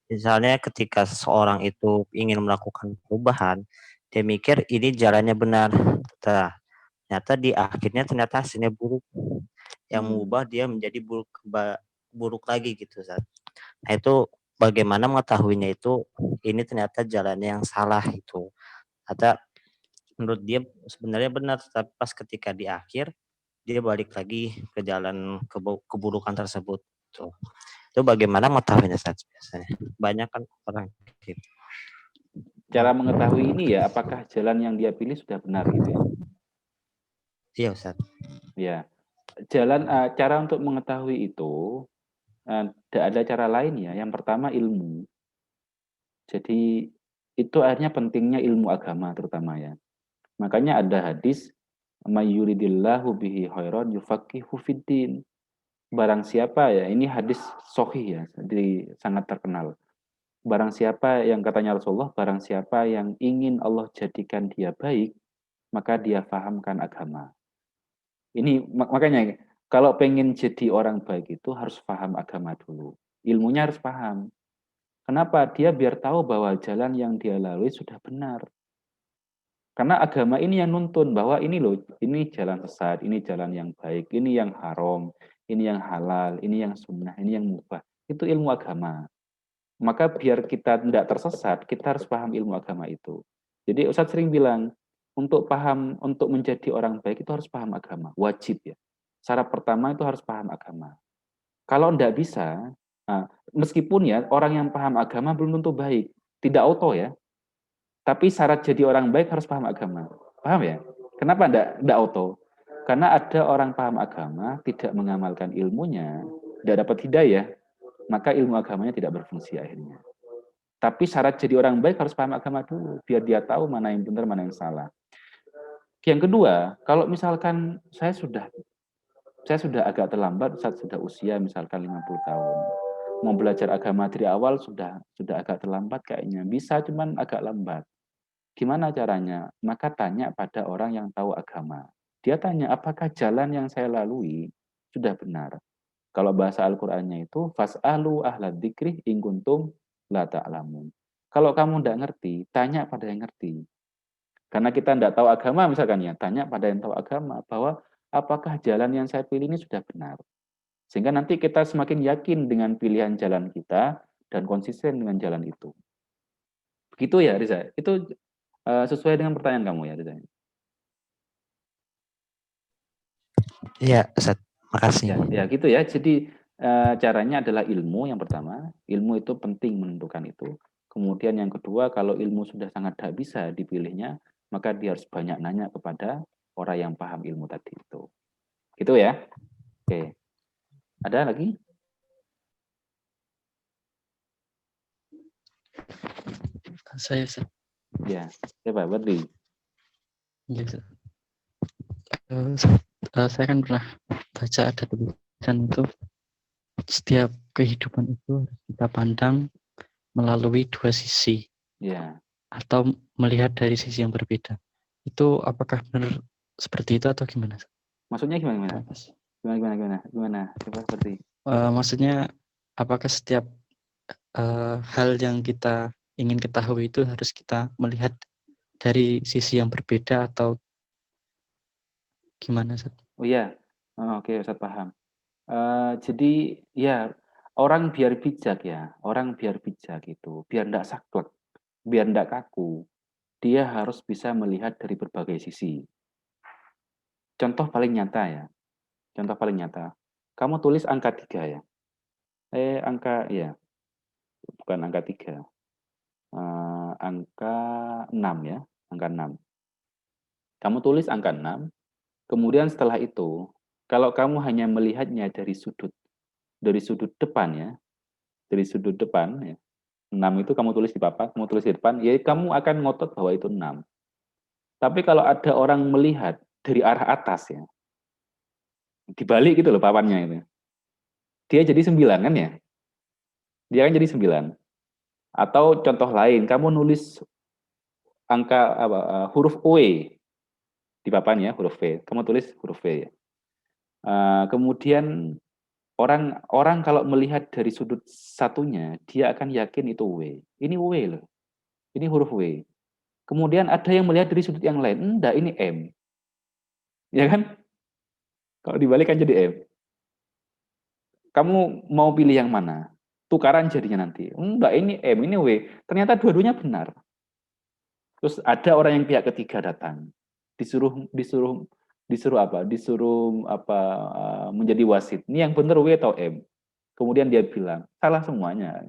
misalnya ketika seseorang itu ingin melakukan perubahan, dia mikir ini jalannya benar. Ternyata di akhirnya ternyata hasilnya buruk. Yang mengubah dia menjadi buruk lagi gitu, Ustaz. Nah itu bagaimana mengetahuinya itu ini ternyata jalannya yang salah itu. Atau menurut dia sebenarnya benar, tapi pas ketika di akhir dia balik lagi ke jalan keburukan tersebut tuh. Itu bagaimana mengetahuinya Ustaz biasanya? Banyak kan orang gitu. Cara mengetahui ini ya, apakah jalan yang dia pilih sudah benar gitu ya. Iya Ustaz. Ya. Cara untuk mengetahui itu, tidak ada cara lain ya. Yang pertama ilmu. Jadi itu akhirnya pentingnya ilmu agama terutama ya. Makanya ada hadis, "May yuridillahu bihi khairan yufaqihu fiddin." Barang siapa ya, ini hadis sahih ya, jadi sangat terkenal. Barang siapa yang katanya Rasulullah, barang siapa yang ingin Allah jadikan dia baik, maka dia fahamkan agama. Ini makanya kalau pengen jadi orang baik itu harus paham agama dulu. Ilmunya harus paham. Kenapa? Dia biar tahu bahwa jalan yang dia lalui sudah benar. Karena agama ini yang nuntun bahwa ini loh, ini jalan sesat, ini jalan yang baik, ini yang haram, ini yang halal, ini yang sunnah, ini yang mubah. Itu ilmu agama. Maka biar kita tidak tersesat, kita harus paham ilmu agama itu. Jadi Ustadz sering bilang, untuk menjadi orang baik itu harus paham agama, wajib ya. Syarat pertama itu harus paham agama. Kalau tidak bisa, nah, meskipun ya orang yang paham agama belum tentu baik, tidak auto ya. Tapi syarat jadi orang baik harus paham agama. Paham ya? Kenapa tidak auto? Karena ada orang paham agama, tidak mengamalkan ilmunya, tidak dapat hidayah, maka ilmu agamanya tidak berfungsi akhirnya. Tapi syarat jadi orang baik harus paham agama dulu, biar dia tahu mana yang benar, mana yang salah. Yang kedua, kalau misalkan saya sudah agak terlambat, saat sudah usia misalkan 50 tahun. Mau belajar agama dari awal sudah agak terlambat kayaknya. Bisa cuman agak lambat. Gimana caranya? Maka tanya pada orang yang tahu agama. Dia tanya, apakah jalan yang saya lalui sudah benar? Kalau bahasa Al-Qur'annya itu fas'alu ahlad dzikri in kuntum la ta'lamun. Kalau kamu tidak ngerti, tanya pada yang ngerti. Karena kita tidak tahu agama misalkan ya, tanya pada yang tahu agama bahwa apakah jalan yang saya pilih ini sudah benar. Sehingga nanti kita semakin yakin dengan pilihan jalan kita dan konsisten dengan jalan itu. Begitu ya Riza. Itu sesuai dengan pertanyaan kamu ya Riza. Iya, Ustaz. Makasih. Ya gitu ya. Jadi caranya adalah ilmu yang pertama. Ilmu itu penting menentukan itu. Kemudian yang kedua, kalau ilmu sudah sangat tidak bisa dipilihnya, maka dia harus banyak nanya kepada orang yang paham ilmu tadi itu. Gitu ya. Oke. Ada lagi? Saya, Ustaz. Ya. Coba Berdi. Ya, Ustaz. Saya kan pernah baca ada tulisan itu setiap kehidupan itu harus kita pandang melalui dua sisi Ya. atau melihat dari sisi yang berbeda. Itu apakah benar seperti itu atau gimana? Maksudnya gimana? Gimana? Coba Berdi. Maksudnya apakah setiap hal yang kita ingin ketahui itu harus kita melihat dari sisi yang berbeda atau gimana, Ustaz? Oh iya. Oh, oke, Ustaz paham. Jadi ya orang biar bijak ya, orang biar bijak itu, biar tidak saklek, biar tidak kaku, dia harus bisa melihat dari berbagai sisi. Contoh paling nyata ya, contoh paling nyata. Kamu tulis angka 3 ya. Ya, bukan angka 3. Angka 6 ya, angka 6. Kamu tulis angka 6, kemudian setelah itu, kalau kamu hanya melihatnya dari sudut depan ya, dari sudut depan ya, 6 itu kamu tulis di papan, kamu tulis di depan, ya kamu akan ngotot bahwa itu 6. Tapi kalau ada orang melihat dari arah atas ya, dibalik gitu loh papannya itu. Dia jadi 9 kan ya? Dia kan jadi 9. Atau contoh lain, kamu nulis huruf W di papan ya, huruf V. Kamu tulis huruf V ya. Kemudian orang kalau melihat dari sudut satunya, dia akan yakin itu W. Ini W loh. Ini huruf W. Kemudian ada yang melihat dari sudut yang lain, enggak ini M. Ya kan? Kalau dibalik kan jadi M. Kamu mau pilih yang mana? Tukaran jadinya nanti. Enggak, ini M, ini W. Ternyata dua-duanya benar. Terus ada orang yang pihak ketiga datang. Disuruh disuruh disuruh apa? Disuruh menjadi wasit. Ini yang benar W atau M? Kemudian dia bilang, salah semuanya.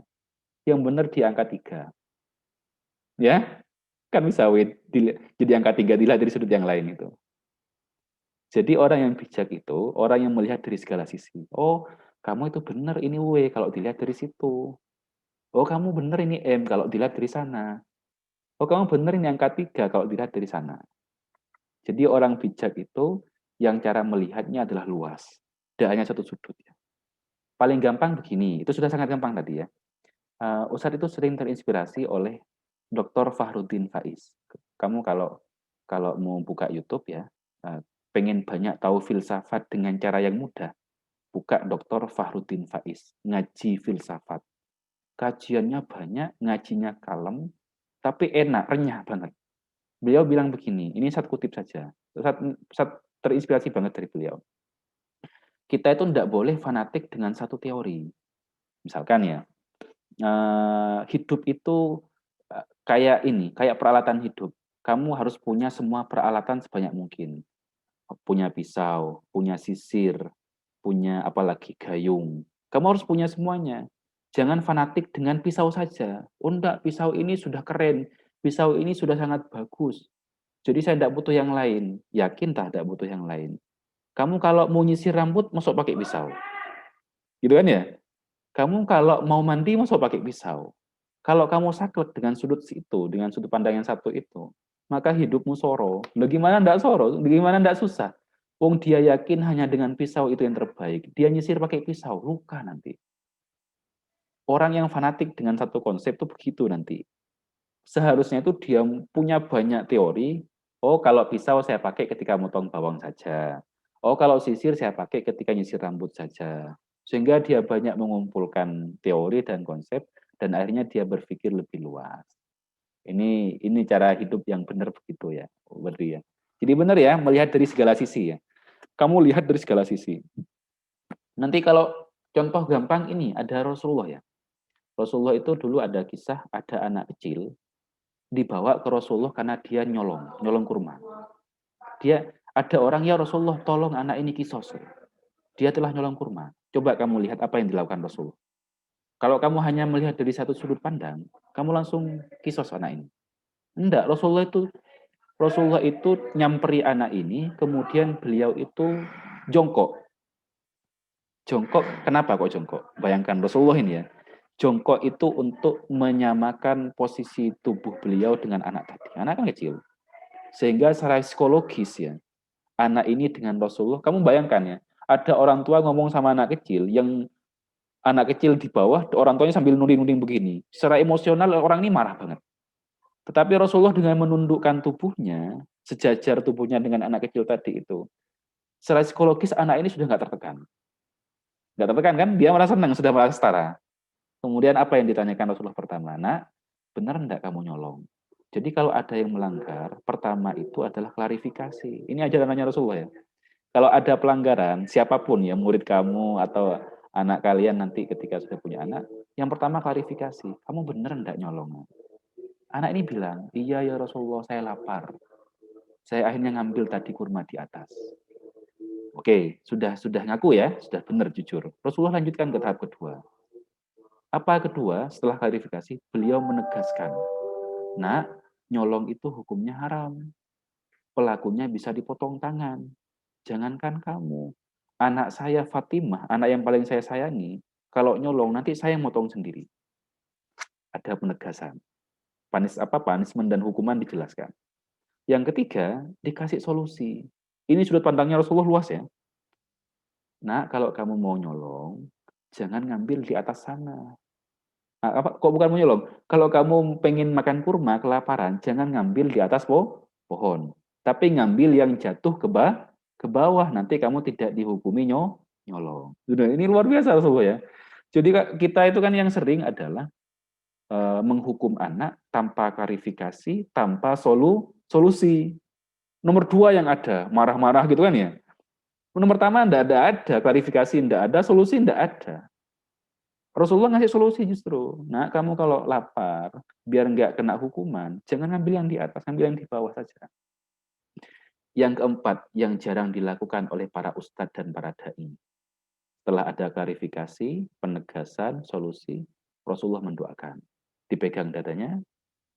Yang benar di angka 3. Ya? Kan bisa W jadi angka 3 dilihat dari sudut yang lain itu. Jadi orang yang bijak itu, orang yang melihat dari segala sisi. Oh, kamu itu benar ini W kalau dilihat dari situ. Oh, kamu benar ini M kalau dilihat dari sana. Oh, kamu benar ini angka 3 kalau dilihat dari sana. Jadi orang bijak itu yang cara melihatnya adalah luas. Tidak hanya satu sudut. Ya. Paling gampang begini, itu sudah sangat gampang tadi ya. Ustadz itu sering terinspirasi oleh Dr. Fahruddin Faiz. Kamu kalau kalau mau buka YouTube ya, pengen banyak tahu filsafat dengan cara yang mudah, buka Dr. Fahruddin Faiz, ngaji filsafat. Kajiannya banyak, ngajinya kalem, tapi enak, renyah banget. Beliau bilang begini, ini satu kutip saja. Saya terinspirasi banget dari beliau. Kita itu tidak boleh fanatik dengan satu teori. Misalkan ya, hidup itu kayak ini, kayak peralatan hidup. Kamu harus punya semua peralatan sebanyak mungkin. Punya pisau, punya sisir, punya apalagi gayung. Kamu harus punya semuanya. Jangan fanatik dengan pisau saja. Oh enggak, pisau ini sudah keren. Pisau ini sudah sangat bagus. Jadi saya tidak butuh yang lain. Yakin tak tidak butuh yang lain. Kamu kalau mau nyisir rambut, masuk pakai pisau. Gitu kan ya? Kamu kalau mau mandi, masuk pakai pisau. Kalau kamu saklek dengan sudut situ, dengan sudut pandang yang satu itu, maka hidupmu soro. Loh gimana ndak soro? Gimana ndak susah? Wong dia yakin hanya dengan pisau itu yang terbaik. Dia nyisir pakai pisau, luka nanti. Orang yang fanatik dengan satu konsep itu begitu nanti. Seharusnya itu dia punya banyak teori. Oh, kalau pisau saya pakai ketika motong bawang saja. Oh, kalau sisir saya pakai ketika nyisir rambut saja. Sehingga dia banyak mengumpulkan teori dan konsep dan akhirnya dia berpikir lebih luas. Ini cara hidup yang benar begitu ya, berarti ya. Jadi benar ya, melihat dari segala sisi ya. Kamu lihat dari segala sisi. Nanti kalau contoh gampang ini ada Rasulullah ya. Rasulullah itu dulu ada kisah ada anak kecil dibawa ke Rasulullah karena dia nyolong kurma. Dia ada orang ya Rasulullah tolong anak ini kisos. Dia telah nyolong kurma. Coba kamu lihat apa yang dilakukan Rasulullah. Kalau kamu hanya melihat dari satu sudut pandang, kamu langsung kisos anak ini. Enggak, Rasulullah itu nyamperi anak ini, kemudian beliau itu jongkok. Jongkok, kenapa kok jongkok? Bayangkan Rasulullah ini ya. Jongkok itu untuk menyamakan posisi tubuh beliau dengan anak tadi. Anak kan kecil. Sehingga secara psikologis ya, anak ini dengan Rasulullah, kamu bayangkan ya, ada orang tua ngomong sama anak kecil, yang anak kecil di bawah, orang tuanya sambil nuding-nuding begini. Secara emosional orang ini marah banget. Tetapi Rasulullah dengan menundukkan tubuhnya, sejajar tubuhnya dengan anak kecil tadi itu, secara psikologis anak ini sudah nggak tertekan. Nggak tertekan kan? Dia merasa senang, sudah merasa setara. Kemudian apa yang ditanyakan Rasulullah pertama? Nak, benar enggak kamu nyolong? Jadi kalau ada yang melanggar, pertama itu adalah klarifikasi. Ini ajarannya Rasulullah ya. Kalau ada pelanggaran, siapapun ya, murid kamu atau anak kalian nanti ketika sudah punya anak, yang pertama klarifikasi. Kamu benar enggak nyolong? Anak ini bilang, iya ya Rasulullah, saya lapar. Saya akhirnya ngambil tadi kurma di atas. Oke, sudah ngaku ya, sudah benar jujur. Rasulullah lanjutkan ke tahap kedua. Apa kedua? Setelah klarifikasi, beliau menegaskan, nah, nyolong itu hukumnya haram. Pelakunya bisa dipotong tangan. Jangankan kamu. Anak saya Fatimah, anak yang paling saya sayangi, kalau nyolong nanti saya yang motong sendiri. Ada penegasan. Punishment dan hukuman dijelaskan. Yang ketiga, dikasih solusi. Ini sudut pandangnya Rasulullah luas ya. Nah, kalau kamu mau nyolong, jangan ngambil di atas sana. Kok bukan mau nyolong? Kalau kamu pengen makan kurma, kelaparan, jangan ngambil di atas pohon. Tapi ngambil yang jatuh ke bawah. Nanti kamu tidak dihukumi nyolong. Sudah, ini luar biasa Rasulullah ya. Jadi kita itu kan yang sering adalah menghukum anak tanpa klarifikasi, tanpa solusi. Nomor dua yang ada, marah-marah gitu kan ya. Nomor pertama enggak ada, klarifikasi enggak ada, solusi enggak ada. Rasulullah ngasih solusi justru. Nah, kamu kalau lapar, biar nggak kena hukuman, jangan ngambil yang di atas, ambil yang di bawah saja. Yang keempat, yang jarang dilakukan oleh para ustadz dan para dai. Setelah ada klarifikasi, penegasan, solusi, Rasulullah mendoakan. Dipegang dadanya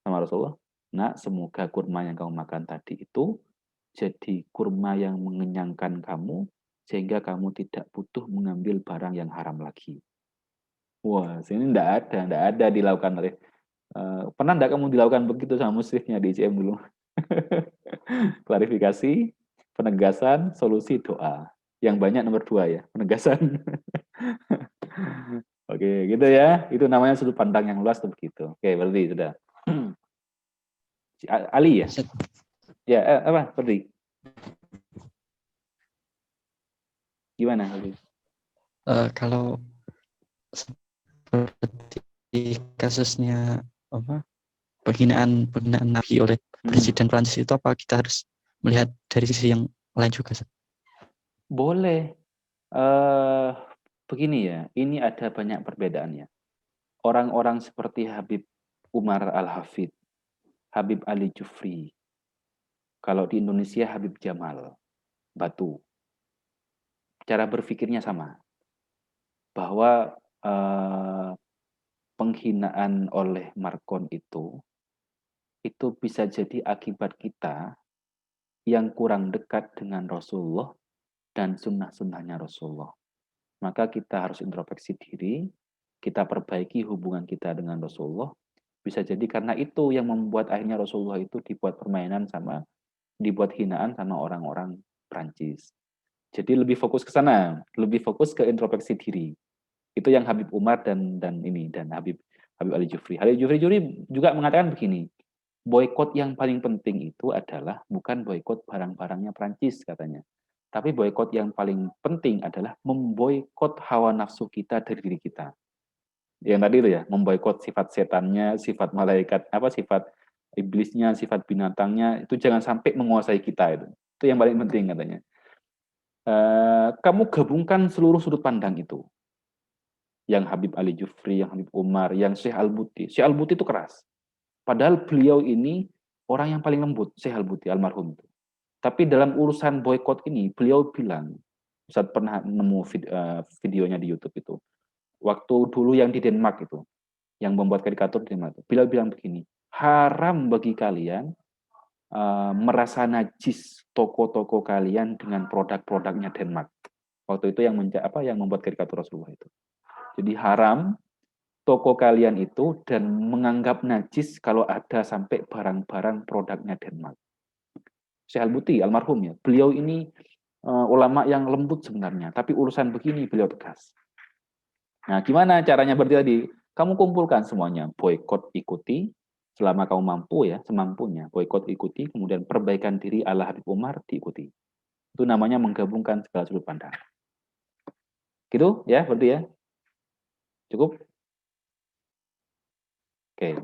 sama Rasulullah, nak semoga kurma yang kamu makan tadi itu jadi kurma yang mengenyangkan kamu, sehingga kamu tidak butuh mengambil barang yang haram lagi. Wah, sini enggak ada dilakukan oleh pernah enggak kamu dilakukan begitu sama musyrifnya di ICM dulu? Klarifikasi, penegasan, solusi, doa. Yang banyak nomor 2 ya, penegasan. Oke, gitu ya. Itu namanya sudut pandang yang luas tuh begitu. Oke, berarti sudah. Ali ya? Ustaz, Ya, apa? Berarti gimana Ali? kalau seperti kasusnya apa penghinaan Nabi oleh Presiden Prancis itu, apa kita harus melihat dari sisi yang lain juga, Ustaz? Boleh. Begini ya, ini ada banyak perbedaannya. Orang-orang seperti Habib Umar Al-Hafid, Habib Ali Jufri, kalau di Indonesia Habib Jamal Batu, cara berpikirnya sama. Bahwa penghinaan oleh Markon itu bisa jadi akibat kita yang kurang dekat dengan Rasulullah dan sunnah-sunnahnya Rasulullah. Maka kita harus introspeksi diri, kita perbaiki hubungan kita dengan Rasulullah. Bisa jadi karena itu yang membuat akhirnya Rasulullah itu dibuat hinaan sama orang-orang Prancis. Jadi lebih fokus ke sana, lebih fokus ke introspeksi diri. Itu yang Habib Umar dan Habib Ali Jufri. Habib Jufri juga mengatakan begini, boykot yang paling penting itu adalah bukan boykot barang-barangnya Prancis katanya. Tapi boykot yang paling penting adalah memboykot hawa nafsu kita dari diri kita. Yang tadi itu ya, memboykot sifat setannya, sifat malaikat, sifat iblisnya, sifat binatangnya, itu jangan sampai menguasai kita itu. Itu yang paling penting katanya. Kamu gabungkan seluruh sudut pandang itu. Yang Habib Ali Jufri, yang Habib Umar, yang Syekh Al-Buti. Syekh Al-Buti itu keras. Padahal beliau ini orang yang paling lembut, Syekh Al-Buti, almarhum itu. Tapi dalam urusan boykot ini, beliau bilang, Ustaz pernah nemu videonya di YouTube itu, waktu dulu yang di Denmark itu, yang membuat karikatur di Denmark itu, beliau bilang begini, haram bagi kalian merasa najis toko-toko kalian dengan produk-produknya Denmark. Waktu itu yang membuat karikatur Rasulullah itu. Jadi haram toko kalian itu dan menganggap najis kalau ada sampai barang-barang produknya Denmark. Syekh Al-Buti, almarhum ya. Beliau ini ulama yang lembut sebenarnya, tapi urusan begini beliau tegas. Nah, gimana caranya berarti tadi? Kamu kumpulkan semuanya, boykot ikuti, selama kamu mampu ya, semampunya. Boykot ikuti, kemudian perbaikan diri ala Habib Umar diikuti. Itu namanya menggabungkan segala sudut pandang. Gitu ya, berarti ya. Cukup? Oke.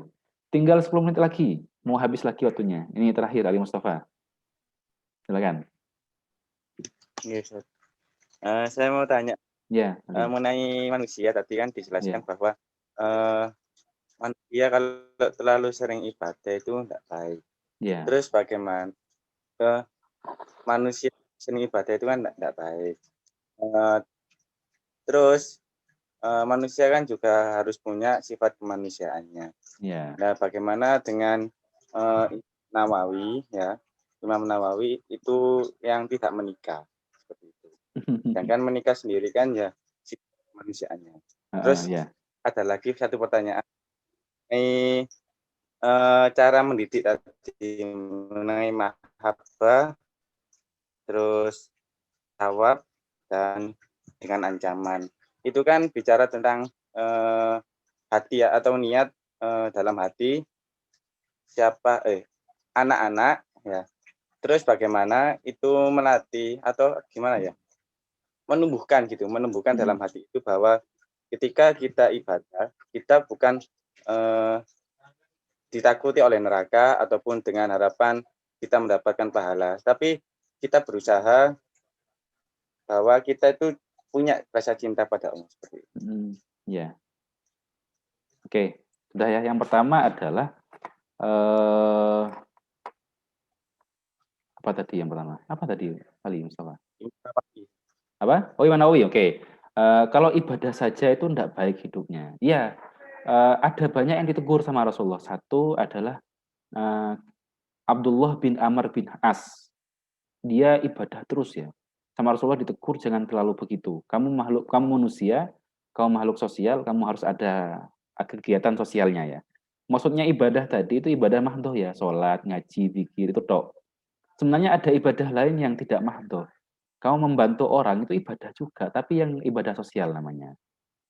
Tinggal 10 menit lagi. Mau habis lagi waktunya. Ini terakhir, Ali Mustafa. Silakan. Yes, saya mau tanya Ya, mengenai manusia. Tadi kan dijelaskan ya. bahwa manusia kalau terlalu sering ibadah itu tidak baik. Ya. Terus bagaimana manusia sering ibadah itu kan tidak baik. Terus manusia kan juga harus punya sifat kemanusiaannya. Ya. Nah, bagaimana dengan Nawawi ya, Imam Nawawi itu yang tidak menikah seperti itu. Sedangkan menikah sendiri kan ya sifat kemanusiaannya. Terus ya. ada lagi satu pertanyaan. Cara mendidik tadi mengenai mahabbah, terus tawab, dan dengan ancaman. Itu kan bicara tentang hati atau niat dalam hati siapa anak-anak ya. Terus bagaimana itu melatih atau gimana ya? Menumbuhkan dalam hati itu bahwa ketika kita ibadah, kita bukan ditakuti oleh neraka ataupun dengan harapan kita mendapatkan pahala, tapi kita berusaha bahwa kita itu punya rasa cinta pada Allah seperti itu. Ya. Oke, sudah ya. Yang pertama adalah apa tadi yang pertama? Apa tadi Ali Mustafa? Apa? Oh, Imam Nawawi. Oke. Kalau ibadah saja itu tidak baik hidupnya. Iya. Ada banyak yang ditegur sama Rasulullah. Satu adalah Abdullah bin Amr bin As. dia ibadah terus ya. Sama Rasulullah ditegur jangan terlalu begitu. Kamu manusia, kamu makhluk sosial, kamu harus ada kegiatan sosialnya ya. Maksudnya ibadah tadi itu ibadah mahdoh ya, sholat, ngaji, zikir itu tok. Sebenarnya ada ibadah lain yang tidak mahdoh. Kamu membantu orang itu ibadah juga, tapi yang ibadah sosial namanya.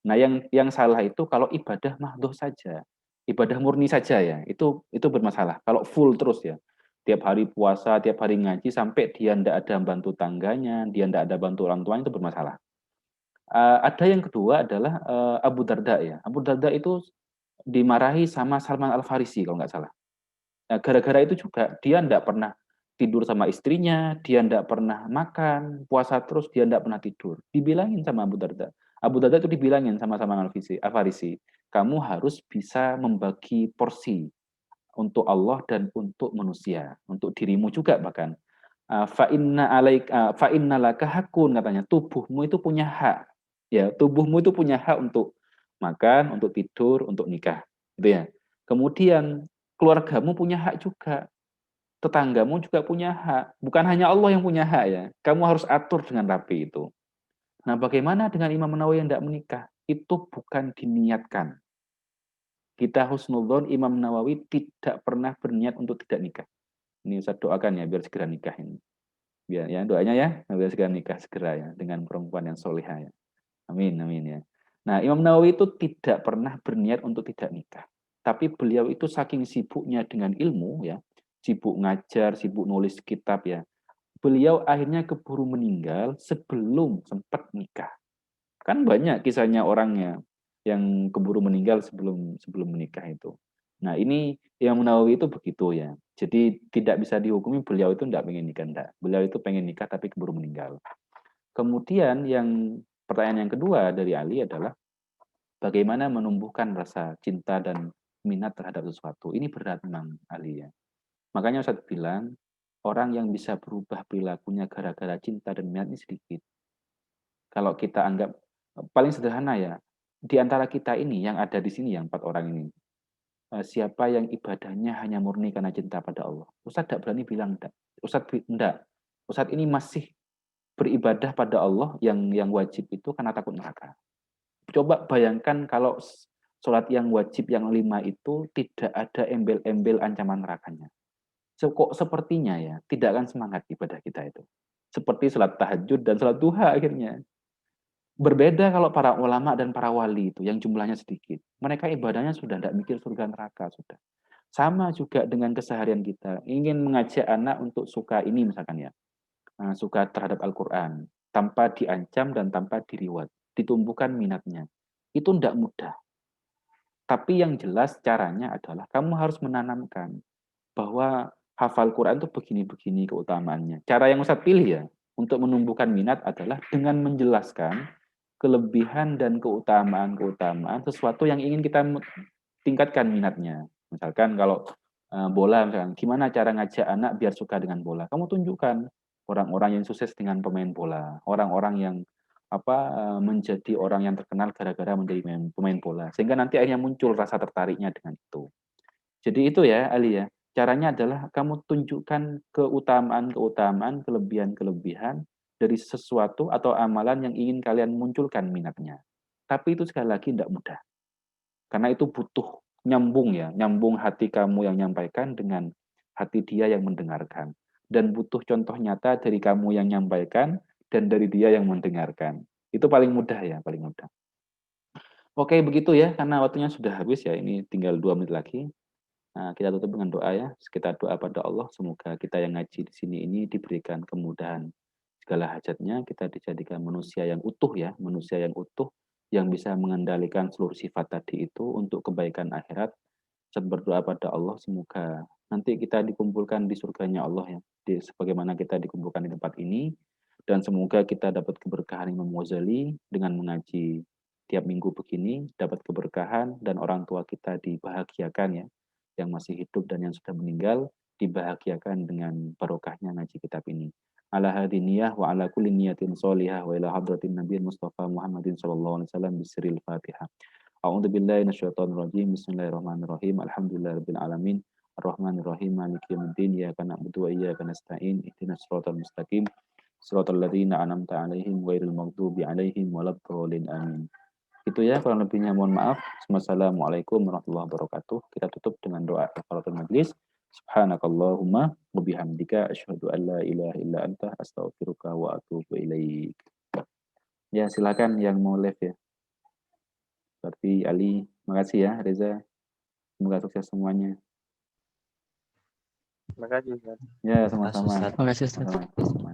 Nah, yang salah itu kalau ibadah mahdoh saja, ibadah murni saja ya, itu bermasalah. Kalau full terus ya, tiap hari puasa, tiap hari ngaji sampai dia ndak ada bantu tangganya, dia ndak ada bantu orang tuanya itu bermasalah. Ada yang kedua adalah Abu Darda ya. Abu Darda itu dimarahi sama Salman Al Farisi kalau nggak salah. Nah, gara-gara itu juga dia ndak pernah tidur sama istrinya, dia ndak pernah makan, puasa terus dia ndak pernah tidur. Dibilangin sama Abu Darda. Abu Darda itu dibilangin sama Al Farisi, kamu harus bisa membagi porsi untuk Allah dan untuk manusia, untuk dirimu juga bahkan. Fa inna laka hakun katanya, tubuhmu itu punya hak. Ya, tubuhmu itu punya hak untuk makan, untuk tidur, untuk nikah, gitu ya. Kemudian keluargamu punya hak juga, tetanggamu juga punya hak. Bukan hanya Allah yang punya hak ya. Kamu harus atur dengan rapi itu. Nah, bagaimana dengan Imam Nawawi yang tidak menikah? Itu bukan diniatkan. Kita husnudzon Imam Nawawi tidak pernah berniat untuk tidak nikah. Ini saya doakan ya biar segera nikah ini. Biar ya doanya ya biar segera nikah segera ya dengan perempuan yang solehah ya. Amin amin ya. Nah, Imam Nawawi itu tidak pernah berniat untuk tidak nikah. Tapi beliau itu saking sibuknya dengan ilmu ya, sibuk ngajar, sibuk nulis kitab ya. Beliau akhirnya keburu meninggal sebelum sempat nikah. Kan banyak kisahnya orangnya yang keburu meninggal sebelum sebelum menikah itu. Nah, ini Imam Nawawi itu begitu ya. Jadi tidak bisa dihukumi beliau itu tidak pengen nikah enggak. Beliau itu pengen nikah tapi keburu meninggal. Kemudian yang pertanyaan yang kedua dari Ali adalah bagaimana menumbuhkan rasa cinta dan minat terhadap sesuatu. Ini berat memang Ali ya. Makanya Ustadz bilang orang yang bisa berubah perilakunya gara-gara cinta dan minat ini sedikit. Kalau kita anggap paling sederhana ya, di antara kita ini yang ada di sini yang 4 orang ini, siapa yang ibadahnya hanya murni karena cinta pada Allah? Ustadz tidak berani bilang enggak. Enggak. Ustadz ini masih beribadah pada Allah yang wajib itu karena takut neraka. Coba bayangkan kalau sholat yang wajib yang 5 itu tidak ada embel-embel ancaman nerakanya. Kok sepertinya ya tidak akan semangat ibadah kita itu. Seperti sholat tahajud dan sholat duha akhirnya. Berbeda kalau para ulama dan para wali itu yang jumlahnya sedikit. Mereka ibadahnya sudah tidak mikir surga neraka sudah. Sama juga dengan keseharian kita. Ingin mengajak anak untuk suka ini misalkan ya. Suka terhadap Al-Quran. Tanpa diancam dan tanpa diriwat. Ditumbuhkan minatnya. Itu tidak mudah. Tapi yang jelas caranya adalah kamu harus menanamkan bahwa hafal Quran itu begini-begini keutamaannya. Cara yang Ustadz pilih ya untuk menumbuhkan minat adalah dengan menjelaskan kelebihan dan keutamaan-keutamaan sesuatu yang ingin kita tingkatkan minatnya. Misalkan kalau bola, misalkan, gimana cara ngajak anak biar suka dengan bola? Kamu tunjukkan orang-orang yang sukses dengan pemain bola, orang-orang yang menjadi orang yang terkenal gara-gara menjadi pemain bola, sehingga nanti akhirnya muncul rasa tertariknya dengan itu. Jadi itu ya, Ali ya. Caranya adalah kamu tunjukkan keutamaan-keutamaan, kelebihan-kelebihan dari sesuatu atau amalan yang ingin kalian munculkan minatnya. Tapi itu sekali lagi tidak mudah. Karena itu butuh nyambung ya, nyambung hati kamu yang nyampaikan dengan hati dia yang mendengarkan. Dan butuh contoh nyata dari kamu yang nyampaikan dan dari dia yang mendengarkan. Itu paling mudah ya, paling mudah. Oke, begitu ya, karena waktunya sudah habis ya, ini tinggal 2 menit lagi. Nah, kita tutup dengan doa ya. Kita doa pada Allah, semoga kita yang ngaji di sini ini diberikan kemudahan segala hajatnya, kita dijadikan manusia yang utuh ya, manusia yang utuh, yang bisa mengendalikan seluruh sifat tadi itu untuk kebaikan akhirat. Dan berdoa pada Allah, semoga nanti kita dikumpulkan di surganya Allah ya, sebagaimana kita dikumpulkan di tempat ini, dan semoga kita dapat keberkahan Imam Ghazali dengan mengaji tiap minggu begini, dapat keberkahan dan orang tua kita dibahagiakan ya, yang masih hidup dan yang sudah meninggal dibahagiakan dengan barokahnya ngaji kitab ini. Ala hadiniyah wa ala kulli niyatin sholihah wa ila hadratin nabiyil mustafa Muhammadin sallallahu alaihi wasallam bisiril Fatihah. A'udzu billahi minasyaitonir rajim. Bismillahirrahmanirrahim. Alhamdulillahirabbil alamin. Bismillahirrahmanirrahim. Maliki yaumiddin. Iyyaka na'budu wa iyyaka nasta'in. Ihdinas siratal mustaqim. Shiratal ladzina an'amta 'alaihim ghairil maghdubi 'alaihim waladdallin. Amin. Itu ya, kurang lebihnya mohon maaf. Wassalamualaikum warahmatullahi wabarakatuh. Kita tutup dengan doa kafaratul majlis. Subhanakallahumma wa bihamdika asyhadu an la ilaha illa anta astaghfiruka wa atubu ilaik. Ya, silakan yang mau live ya. Seperti Ali, makasih ya Reza. Semoga sukses semuanya. Terima kasih Ustaz. Ya, Terima kasih, sama-sama. Ustaz. Terima kasih Ustaz. Sama-sama.